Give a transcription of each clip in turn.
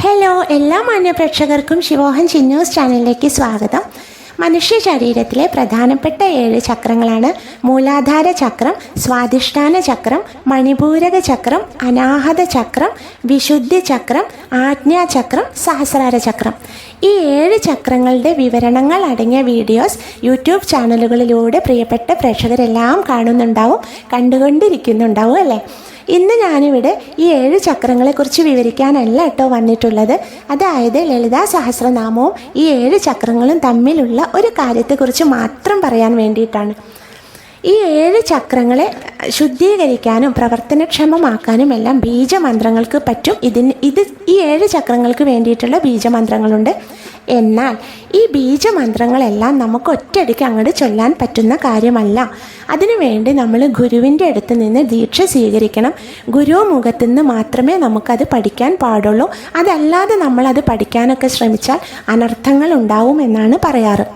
Hello, എല്ലാ മാന്യപ്രേക്ഷകർക്കും ശിവോഹൻ ചിന്നൂസ് ചാനലിലേക്ക് സ്വാഗതം. മനുഷ്യ ശരീരത്തിലെ പ്രധാനപ്പെട്ട 7 ചക്രങ്ങളാണ് മൂലാധാര ചക്രം, സ്വാധിഷ്ഠാന ചക്രം, മണിപൂരക ചക്രം, അനാഹത ചക്രം, വിശുദ്ധി ചക്രം, ആജ്ഞാചക്രം, സഹസ്രാര ചക്രം. ഈ 7 ചക്രങ്ങളുടെ വിവരണങ്ങൾ അടങ്ങിയ വീഡിയോസ് യൂട്യൂബ് ചാനലുകളിലൂടെ പ്രിയപ്പെട്ട പ്രേക്ഷകരെല്ലാം കാണുന്നുണ്ടാവും, കണ്ടുകൊണ്ടിരിക്കുന്നുണ്ടാവും അല്ലേ? ഇന്ന് ഞാനിവിടെ ഈ 7 ചക്രങ്ങളെക്കുറിച്ച് വിവരിക്കാനല്ല കേട്ടോ വന്നിട്ടുള്ളത്. അതായത് ലളിതാ സഹസ്രനാമവും ഈ 7 ചക്രങ്ങളും തമ്മിലുള്ള ഒരു കാര്യത്തെക്കുറിച്ച് മാത്രം പറയാൻ വേണ്ടിയിട്ടാണ്. ഈ 7 ചക്രങ്ങളെ ശുദ്ധീകരിക്കാനും പ്രവർത്തനക്ഷമമാക്കാനും എല്ലാം ബീജമന്ത്രങ്ങൾക്ക് പറ്റും. ഈ 7 ചക്രങ്ങൾക്ക് വേണ്ടിയിട്ടുള്ള ബീജമന്ത്രങ്ങളുണ്ട്. എന്നാൽ ഈ ബീജമന്ത്രങ്ങളെല്ലാം നമുക്ക് ഒറ്റയടിക്ക് അങ്ങോട്ട് ചൊല്ലാൻ പറ്റുന്ന കാര്യമല്ല. അതിനുവേണ്ടി നമ്മൾ ഗുരുവിൻ്റെ അടുത്ത് നിന്ന് ദീക്ഷ സ്വീകരിക്കണം. ഗുരു മുഖത്തു നിന്ന് മാത്രമേ നമുക്കത് പഠിക്കാൻ പാടുള്ളൂ. അതല്ലാതെ നമ്മളത് പഠിക്കാനൊക്കെ ശ്രമിച്ചാൽ അനർത്ഥങ്ങൾ ഉണ്ടാവുമെന്നാണ് പറയാറ്.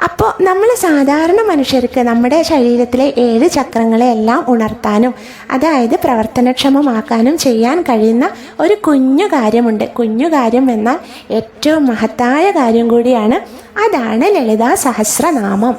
അപ്പോൾ നമ്മൾ സാധാരണ മനുഷ്യർക്ക് നമ്മുടെ ശരീരത്തിലെ 7 ചക്രങ്ങളെയെല്ലാം ഉണർത്താനും അതായത് പ്രവർത്തനക്ഷമമാക്കാനും ചെയ്യാൻ കഴിയുന്ന ഒരു കുഞ്ഞു കാര്യമുണ്ട്. കുഞ്ഞു കാര്യം എന്നാൽ ഏറ്റവും മഹത്തായ കാര്യം കൂടിയാണ്. അതാണ് ലളിതാ സഹസ്രനാമം.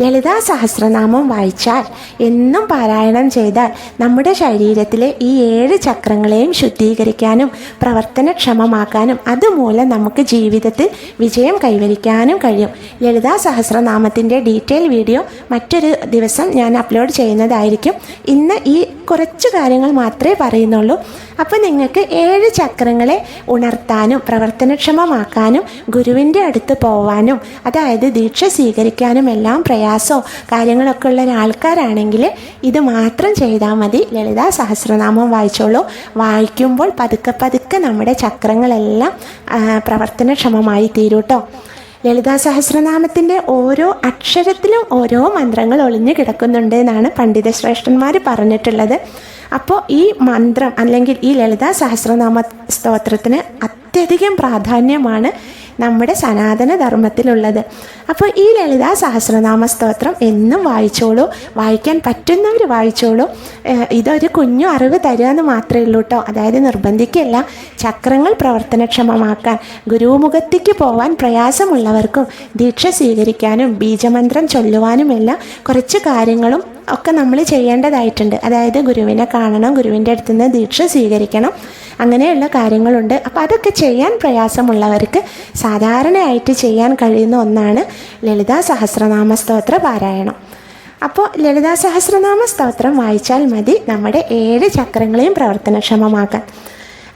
ലളിതാ സഹസ്രനാമം വായിച്ചാൽ, എന്നും പാരായണം ചെയ്താൽ നമ്മുടെ ശരീരത്തിലെ ഈ 7 ചക്രങ്ങളെയും ശുദ്ധീകരിക്കാനും പ്രവർത്തനക്ഷമമാക്കാനും അതുമൂലം നമുക്ക് ജീവിതത്തിൽ വിജയം കൈവരിക്കാനും കഴിയും. ലളിതാ സഹസ്രനാമത്തിൻ്റെ ഡീറ്റെയിൽ വീഡിയോ മറ്റൊരു ദിവസം ഞാൻ അപ്ലോഡ് ചെയ്യുന്നതായിരിക്കും. ഇന്ന് ഈ കുറച്ച് കാര്യങ്ങൾ മാത്രമേ പറയുന്നുള്ളൂ. അപ്പോൾ നിങ്ങൾക്ക് 7 ചക്രങ്ങളെ ഉണർത്താനും പ്രവർത്തനക്ഷമമാക്കാനും ഗുരുവിൻ്റെ അടുത്ത് പോവാനും അതായത് ദീക്ഷ സ്വീകരിക്കാനും എല്ലാം പ്രയാസമോ കാര്യങ്ങളൊക്കെ ഉള്ള ഒരാൾക്കാരാണെങ്കിൽ ഇത് മാത്രം ചെയ്താൽ മതി. ലളിതാ സഹസ്രനാമം വായിച്ചോളൂ. വായിക്കുമ്പോൾ പതുക്കെ പതുക്കെ നമ്മുടെ ചക്രങ്ങളെല്ലാം പ്രവർത്തനക്ഷമമായി തീരൂട്ടോ. ലളിതാ സഹസ്രനാമത്തിൻ്റെ ഓരോ അക്ഷരത്തിലും ഓരോ മന്ത്രങ്ങൾ ഒളിഞ്ഞു കിടക്കുന്നുണ്ട് എന്നാണ് പണ്ഡിത ശ്രേഷ്ഠന്മാർ പറഞ്ഞിട്ടുള്ളത്. അപ്പോൾ ഈ മന്ത്രം അല്ലെങ്കിൽ ഈ ലളിതാ സഹസ്രനാമ സ്തോത്രത്തിന് അത്യധികം പ്രാധാന്യമാണ് നമ്മുടെ സനാതന ധർമ്മത്തിലുള്ളത്. അപ്പോൾ ഈ ലളിതാ സഹസ്രനാമ സ്തോത്രം എന്നും വായിച്ചോളൂ. വായിക്കാൻ പറ്റുന്നവർ വായിച്ചോളൂ. ഇതൊരു കുഞ്ഞു അറിവ് തരിക എന്ന് മാത്രമേ ഉള്ളൂ കേട്ടോ. അതായത് നിർബന്ധിക്കല്ല. ചക്രങ്ങൾ പ്രവർത്തനക്ഷമമാക്കാൻ ഗുരുമുഖത്തേക്ക് പോവാൻ പ്രയാസമുള്ളവർക്കും ദീക്ഷ സ്വീകരിക്കാനും ബീജമന്ത്രം ചൊല്ലുവാനുമെല്ലാം കുറച്ച് കാര്യങ്ങളും ഒക്കെ നമ്മൾ ചെയ്യേണ്ടതായിട്ടുണ്ട്. അതായത് ഗുരുവിനെ കാണണം, ഗുരുവിൻ്റെ അടുത്ത് നിന്ന് ദീക്ഷ സ്വീകരിക്കണം, അങ്ങനെയുള്ള കാര്യങ്ങളുണ്ട്. അപ്പോൾ അതൊക്കെ ചെയ്യാൻ പ്രയാസമുള്ളവർക്ക് സാധാരണയായിട്ട് ചെയ്യാൻ കഴിയുന്ന ഒന്നാണ് ലളിതാ സഹസ്രനാമ സ്തോത്ര പാരായണം. അപ്പോൾ ലളിതാ സഹസ്രനാമ സ്തോത്രം വായിച്ചാൽ മതി നമ്മുടെ 7 ചക്രങ്ങളെയും പ്രവർത്തനക്ഷമമാക്കാൻ.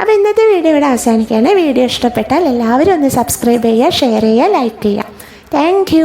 അപ്പോൾ ഇന്നത്തെ വീഡിയോ ഇവിടെ അവസാനിക്കുകയാണ്. വീഡിയോ ഇഷ്ടപ്പെട്ടാൽ എല്ലാവരും ഒന്ന് സബ്സ്ക്രൈബ് ചെയ്യുക, ഷെയർ ചെയ്യുക, ലൈക്ക് ചെയ്യുക. താങ്ക്